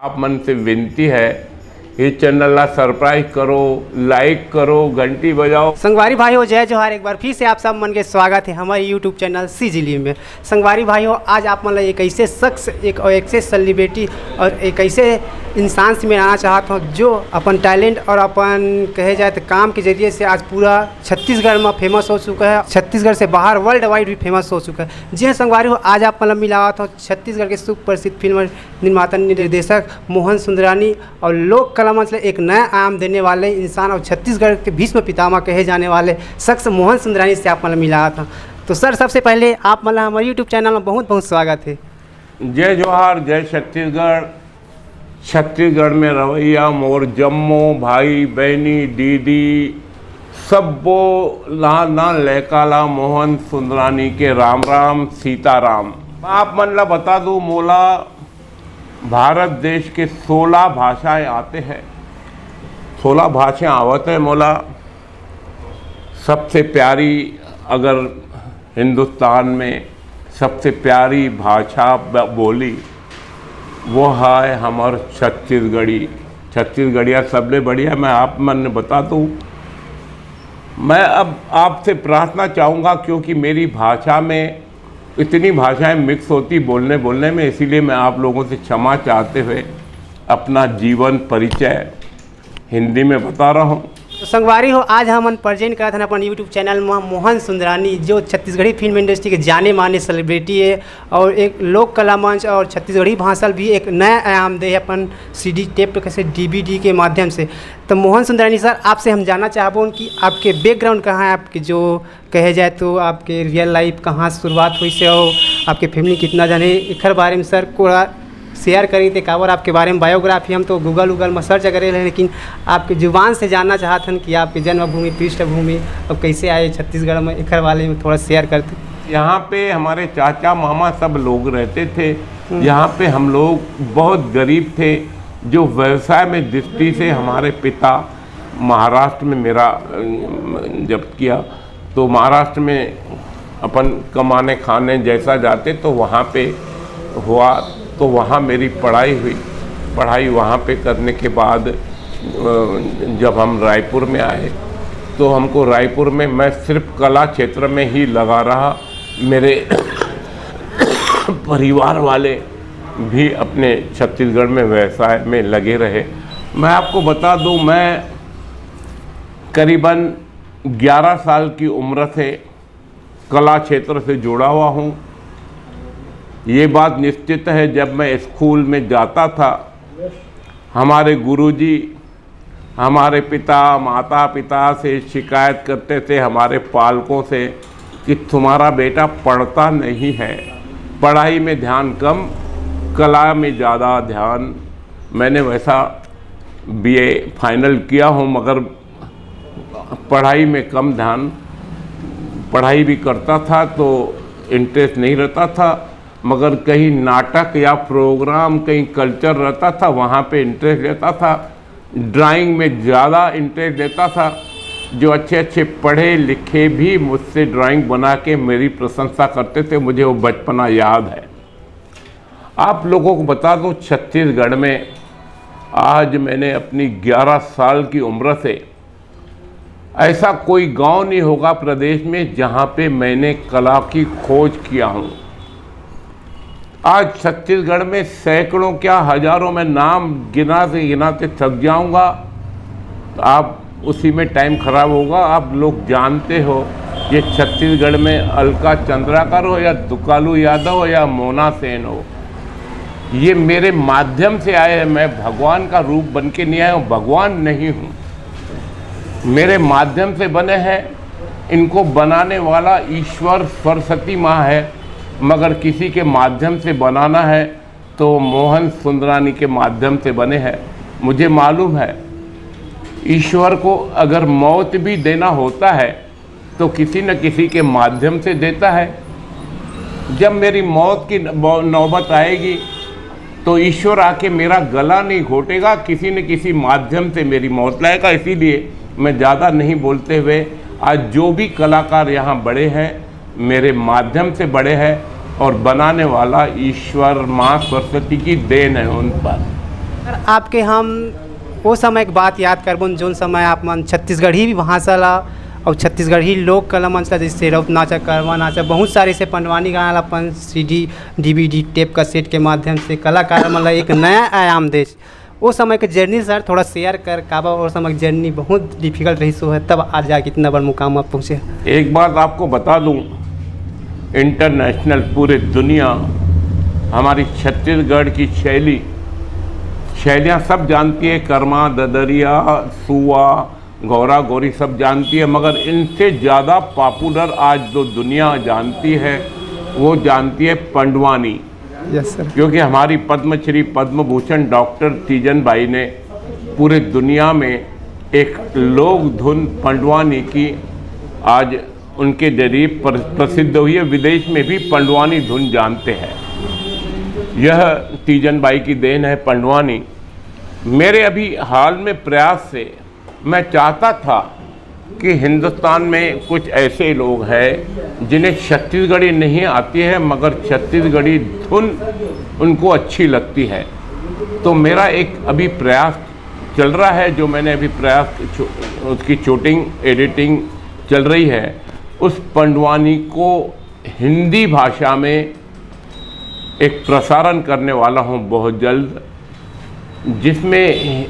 आप मन से विनती है ये चैनल ला सब्सक्राइब करो, लाइक करो, घंटी बजाओ। संगवारी भाइयों जय जोहार। एक बार फिर से आप सब मन के स्वागत है हमारे यूट्यूब चैनल सीजीली में। संगवारी भाइयों आज आप मतलब एक ऐसे शख्स, एक ऐसे सेलिब्रिटी और एक ऐसे इंसान से मिलाना चाहता हूँ जो अपन टैलेंट और अपन कहे जाए तो काम के जरिए से आज पूरा छत्तीसगढ़ में फेमस हो चुका है, छत्तीसगढ़ से बाहर वर्ल्ड वाइड भी फेमस हो चुका है। जी हाँ संगवारी हो, आज आप मतलब मिला था छत्तीसगढ़ के सुप्रसिद्ध फिल्म निर्माता निर्देशक मोहन सुंदरानी और लोक कला मंच एक नया आयाम देने वाले इंसान और छत्तीसगढ़ के भीष्म पितामह कहे जाने वाले शख्स मोहन सुंदरानी से आप मतलब मिला था। तो सर सबसे पहले आप मतलब हमारे यूट्यूब चैनल में बहुत बहुत स्वागत है। जय जोहार, जय छत्तीसगढ़। छत्तीसगढ़ में रवैया मोर जम्मो भाई बहनी दीदी सब वो ना लैकाला मोहन सुंदरानी के राम राम सीताराम। आप मन ला बता दूँ, मोला भारत देश के 16 भाषाएं आते हैं, 16 भाषाएं आवत है मोला। सबसे प्यारी अगर हिंदुस्तान में सबसे प्यारी भाषा बोली वो है हमार छत्तीसगढ़ी। छत्तीसगढ़िया सबले बढ़िया। मैं आप मन बता दूँ, मैं अब आपसे प्रार्थना चाहूँगा क्योंकि मेरी भाषा में इतनी भाषाएं मिक्स होती बोलने में, इसीलिए मैं आप लोगों से क्षमा चाहते हुए अपना जीवन परिचय हिंदी में बता रहा हूँ। तो संगवारी हो आज हम प्रेजेंट करते हैं अपन यूट्यूब चैनल में मोहन सुंदरानी जो छत्तीसगढ़ी फिल्म इंडस्ट्री के जाने माने सेलिब्रिटी है और एक लोक कला मंच और छत्तीसगढ़ी भाषा भी एक नया आयाम दे है अपन सीडी टेप कैसे डीवीडी के माध्यम से। तो मोहन सुंदरानी सर आपसे हम जानना चाहबो कि आपके बैकग्राउंड कहाँ है, आपके जो कहे जाए तो आपके रियल लाइफ कहाँ शुरुआत हुई से और आपके फैमिली कितना जाने एक बारे में सर थोड़ा शेयर करी थे। काबर आपके बारे में बायोग्राफी हम तो गूगल में सर्च करे हैं, लेकिन आपकी जुबान से जानना चाहते हैं कि आपकी जन्मभूमि पृष्ठभूमि अब कैसे आए छत्तीसगढ़ में, एक वाले में थोड़ा शेयर करते। यहाँ पे हमारे चाचा मामा सब लोग रहते थे। यहाँ पे हम लोग बहुत गरीब थे। जो व्यवसाय में दृष्टि से हमारे पिता महाराष्ट्र में मेरा जब किया तो महाराष्ट्र में अपन कमाने खाने जैसा जाते तो वहाँ पे हुआ, तो वहाँ मेरी पढ़ाई हुई। पढ़ाई वहाँ पे करने के बाद जब हम रायपुर में आए तो हमको रायपुर में मैं सिर्फ कला क्षेत्र में ही लगा रहा। मेरे परिवार वाले भी अपने छत्तीसगढ़ में व्यवसाय में लगे रहे। मैं आपको बता दूं, मैं करीबन 11 साल की उम्र से कला क्षेत्र से जुड़ा हुआ हूँ। ये बात निश्चित है, जब मैं स्कूल में जाता था हमारे गुरुजी हमारे पिता माता पिता से शिकायत करते थे, हमारे पालकों से, कि तुम्हारा बेटा पढ़ता नहीं है, पढ़ाई में ध्यान कम, कला में ज़्यादा ध्यान। मैंने वैसा बीए फाइनल किया हूँ मगर पढ़ाई में कम ध्यान। पढ़ाई भी करता था तो इंटरेस्ट नहीं रहता था, मगर कहीं नाटक या प्रोग्राम कहीं कल्चर रहता था वहाँ पे इंटरेस्ट लेता था। ड्राइंग में ज़्यादा इंटरेस्ट लेता था। जो अच्छे अच्छे पढ़े लिखे भी मुझसे ड्राइंग बना के मेरी प्रशंसा करते थे, मुझे वो बचपना याद है। आप लोगों को बता दूं, छत्तीसगढ़ में आज मैंने अपनी 11 साल की उम्र से ऐसा कोई गांव नहीं होगा प्रदेश में जहां पे मैंने कला की खोज किया हूं। आज छत्तीसगढ़ में सैकड़ों क्या हजारों में नाम गिनाते थक जाऊंगा, तो आप उसी में टाइम खराब होगा। आप लोग जानते हो ये छत्तीसगढ़ में अलका चंद्राकर हो या दुकालू यादव हो या मोना सेन हो, ये मेरे माध्यम से आए हैं। मैं भगवान का रूप बन के नहीं आया हूँ, भगवान नहीं हूँ, मेरे माध्यम से बने हैं। इनको बनाने वाला ईश्वर सरस्वती माँ है, मगर किसी के माध्यम से बनाना है तो मोहन सुंदरानी के माध्यम से बने हैं। मुझे मालूम है ईश्वर को अगर मौत भी देना होता है तो किसी न किसी के माध्यम से देता है। जब मेरी मौत की नौबत आएगी तो ईश्वर आके मेरा गला नहीं घोटेगा, किसी न किसी माध्यम से मेरी मौत लाएगा। इसीलिए मैं ज़्यादा नहीं बोलते हुए, आज जो भी कलाकार यहाँ बड़े हैं मेरे माध्यम से बड़े हैं और बनाने वाला ईश्वर माँ सरस्वती की देन है उन पर। सर आपके हम वो समय की बात याद करबन जोन समय आप मन छत्तीसगढ़ी भी भाषा ला और छत्तीसगढ़ी लोक कला मंच ला जैसे रौत नाचा करवा नाचा बहुत सारे से पंडवानी गाना ला अपन CD DVD टेप कैसेट के माध्यम से कलाकार मन ला एक नया आयाम दे। वो समय के जर्नी सर थोड़ा शेयर कर काबा और समय की जर्नी बहुत डिफिकल्ट रही सो है तब आज जाके इतना बड़ा मुकाम आप पहुँचे। एक बात आपको बता दूं, इंटरनेशनल पूरे दुनिया हमारी छत्तीसगढ़ की शैलियाँ सब जानती है, कर्मा, ददरिया, सुआ, गौरा गौरी सब जानती है, मगर इनसे ज़्यादा पॉपुलर आज जो दुनिया जानती है वो जानती है पंडवानी। Yes sir. क्योंकि हमारी पद्मश्री पद्म भूषण डॉक्टर तीजन बाई ने पूरे दुनिया में एक लोक धुन पंडवानी की आज उनके जरिए प्रसिद्ध हुई है। विदेश में भी पंडवानी धुन जानते हैं। यह तीजन बाई की देन है पंडवानी। मेरे अभी हाल में प्रयास से मैं चाहता था कि हिंदुस्तान में कुछ ऐसे लोग हैं जिन्हें छत्तीसगढ़ी नहीं आती है मगर छत्तीसगढ़ी धुन उनको अच्छी लगती है। तो मेरा एक अभी प्रयास चल रहा है, जो मैंने अभी प्रयास उसकी शूटिंग एडिटिंग चल रही है, उस पंडवानी को हिंदी भाषा में एक प्रसारण करने वाला हूँ बहुत जल्द, जिसमें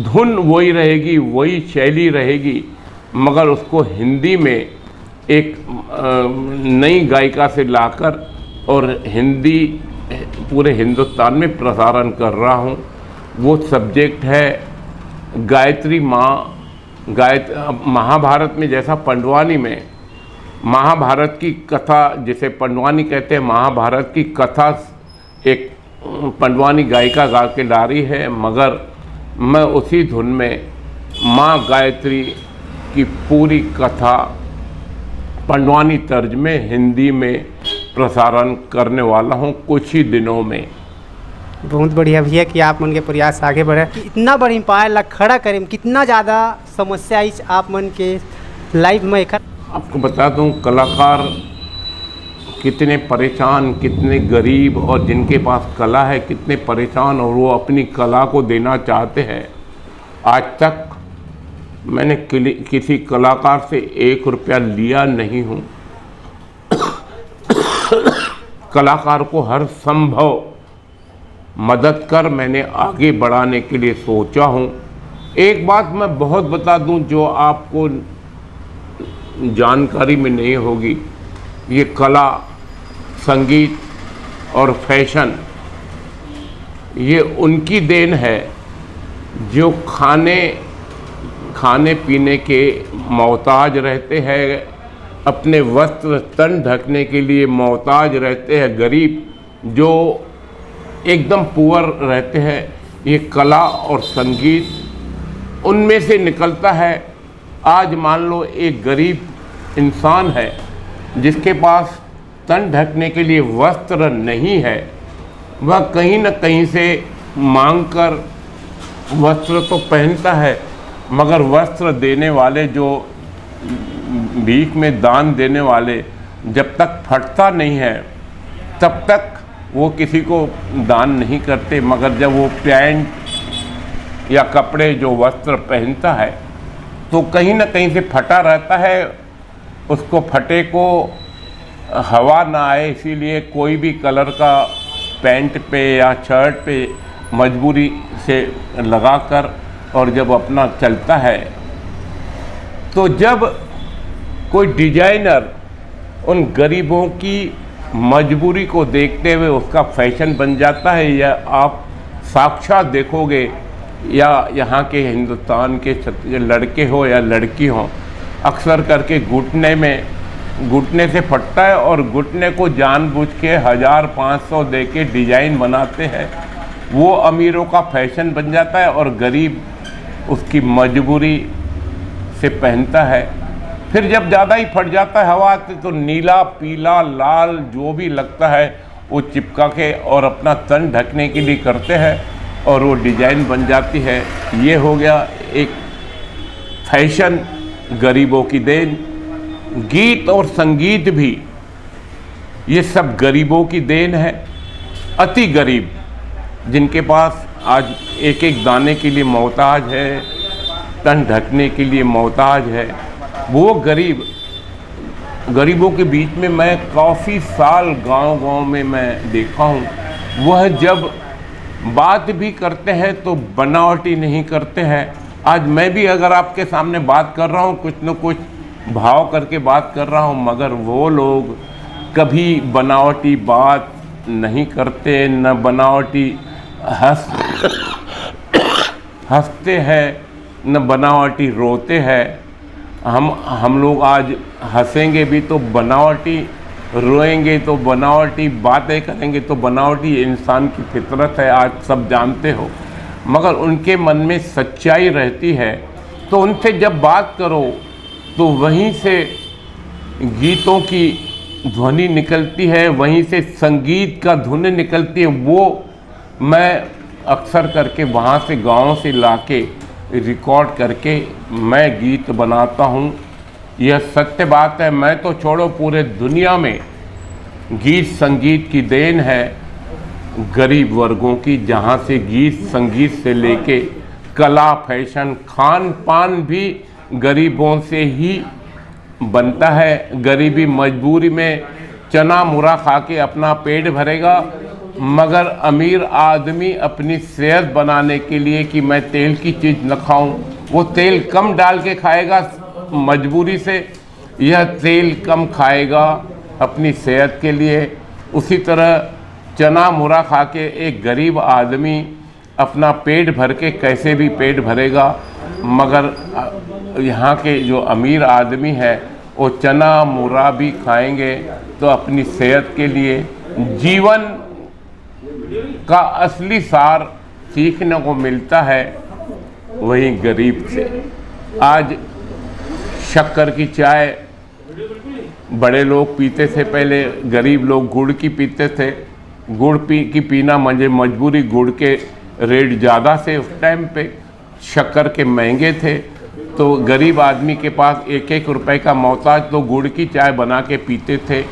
धुन वही रहेगी, वही शैली रहेगी, मगर उसको हिंदी में एक नई गायिका से लाकर और हिंदी पूरे हिंदुस्तान में प्रसारण कर रहा हूँ। वो सब्जेक्ट है गायत्री माँ। महाभारत में जैसा पंडवानी में महाभारत की कथा, जिसे पंडवानी कहते हैं, महाभारत की कथा एक पंडवानी गायिका गा के ला रही है, मगर मैं उसी धुन में माँ गायत्री की पूरी कथा पंडवानी तर्ज में हिंदी में प्रसारण करने वाला हूँ कुछ ही दिनों में। बहुत बढ़िया भैया कि आप मन के प्रयास आगे बढ़े कि इतना बड़ी एम्पायर ला खड़ा करे में कितना ज़्यादा समस्या आई आप मन के लाइफ में। एक आपको बता दूं, कलाकार कितने परेशान, कितने गरीब, और जिनके पास कला है कितने परेशान, और वो अपनी कला को देना चाहते हैं। आज तक मैंने किसी कलाकार से 1 रुपया लिया नहीं हूँ। कलाकार को हर संभव मदद कर मैंने आगे बढ़ाने के लिए सोचा हूँ। एक बात मैं बहुत बता दूँ जो आपको जानकारी में नहीं होगी, ये कला, संगीत और फैशन ये उनकी देन है जो खाने पीने के मोहताज रहते हैं, अपने वस्त्र तन ढकने के लिए मोहताज रहते हैं, गरीब जो एकदम पुअर रहते हैं। ये कला और संगीत उनमें से निकलता है। आज मान लो एक गरीब इंसान है जिसके पास तन ढकने के लिए वस्त्र नहीं है, वह कहीं न कहीं से मांगकर वस्त्र तो पहनता है, मगर वस्त्र देने वाले, जो भीख में दान देने वाले, जब तक फटता नहीं है तब तक वो किसी को दान नहीं करते। मगर जब वो पैंट या कपड़े जो वस्त्र पहनता है तो कहीं न कहीं से फटा रहता है, उसको फटे को हवा ना आए, इसीलिए कोई भी कलर का पैंट पे या शर्ट पे मजबूरी से लगाकर, और जब अपना चलता है तो जब कोई डिजाइनर उन गरीबों की मजबूरी को देखते हुए उसका फैशन बन जाता है, या आप साक्षात देखोगे, या यहाँ के हिंदुस्तान के लड़के हो या लड़की हो, अक्सर करके घुटने से फटता है और घुटने को जानबूझ के 1000-500 दे के डिजाइन बनाते हैं। वो अमीरों का फैशन बन जाता है और गरीब उसकी मजबूरी से पहनता है। फिर जब ज़्यादा ही फट जाता है हवा आती तो नीला, पीला, लाल जो भी लगता है वो चिपका के और अपना तन ढकने के लिए करते हैं और वो डिजाइन बन जाती है। ये हो गया एक फैशन, गरीबों की देन। गीत और संगीत भी ये सब गरीबों की देन है। अति गरीब जिनके पास आज एक एक दाने के लिए मोहताज है, तन ढकने के लिए मोहताज है। वो गरीबों के बीच में मैं काफ़ी साल गांव-गांव में मैं देखा हूँ। वह जब बात भी करते हैं तो बनावटी नहीं करते हैं। आज मैं भी अगर आपके सामने बात कर रहा हूँ, कुछ न कुछ भाव करके बात कर रहा हूँ, मगर वो लोग कभी बनावटी बात नहीं करते, न बनावटी हंसते हैं, न बनावटी रोते हैं। हम लोग आज हंसेंगे भी तो बनावटी, रोएंगे तो बनावटी, बातें करेंगे तो बनावटी। इंसान की फितरत है, आज सब जानते हो। मगर उनके मन में सच्चाई रहती है, तो उनसे जब बात करो तो वहीं से गीतों की ध्वनि निकलती है, वहीं से संगीत का धुन निकलती है। वो मैं अक्सर करके वहाँ से गाँव से लाके रिकॉर्ड करके मैं गीत बनाता हूँ। यह सत्य बात है। मैं तो छोड़ो, पूरे दुनिया में गीत संगीत की देन है गरीब वर्गों की, जहाँ से गीत संगीत से लेके कला, फैशन, खान पान भी गरीबों से ही बनता है। गरीबी मजबूरी में चना मुरा खा के अपना पेट भरेगा, मगर अमीर आदमी अपनी सेहत बनाने के लिए कि मैं तेल की चीज़ न खाऊं, वो तेल कम डाल के खाएगा मजबूरी से। यह तेल कम खाएगा अपनी सेहत के लिए। उसी तरह चना मुरा खा के एक गरीब आदमी अपना पेट भर के कैसे भी पेट भरेगा, मगर यहाँ के जो अमीर आदमी है वो चना मुरा भी खाएंगे तो अपनी सेहत के लिए। जीवन का असली सार सीखने को मिलता है वही गरीब से। आज शक्कर की चाय बड़े लोग पीते थे, पहले गरीब लोग गुड़ की पीते थे। गुड़ की पीना मुझे मजबूरी, गुड़ के रेट ज़्यादा से उस टाइम पे, शक्कर के महंगे थे, तो गरीब आदमी के पास एक एक रुपए का मोहताज तो गुड़ की चाय बना के पीते थे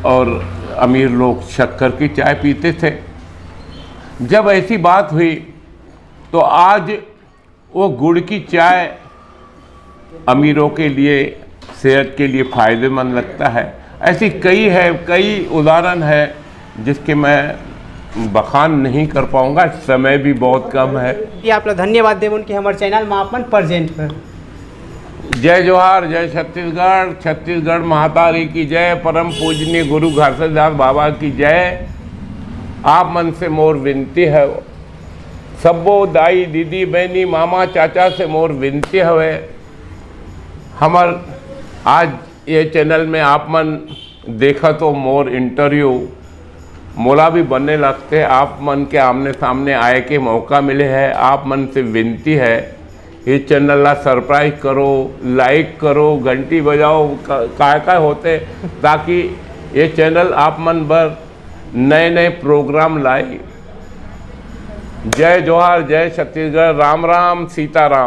और अमीर लोग शक्कर की चाय पीते थे। जब ऐसी बात हुई तो आज वो गुड़ की चाय अमीरों के लिए, सेहत के लिए फ़ायदेमंद लगता है। ऐसी कई उदाहरण है जिसके मैं बखान नहीं कर पाऊंगा, समय भी बहुत कम है। ये आप लोग धन्यवाद देव उनके हमारे चैनल में आपन प्रेजेंट पर। जय जोहार, जय छत्तीसगढ़, छत्तीसगढ़ महातारी की जय, परम पूजनीय गुरु घासीदास बाबा की जय। आप मन से मोर विनती है, सबो दाई दीदी बहनी मामा चाचा से मोर विनती हवे, हमर आज ये चैनल में आप मन देखा तो मोर इंटरव्यू मोला भी बनने लगते। आप मन के आमने सामने आए के मौका मिले है। आप मन से विनती है ये चैनल ला सब्सक्राइब करो, लाइक करो, घंटी बजाओ, काय होते, ताकि ये चैनल आप मन पर नए नए प्रोग्राम लाए। जय जोहार, जय छत्तीसगढ़, राम राम, सीताराम।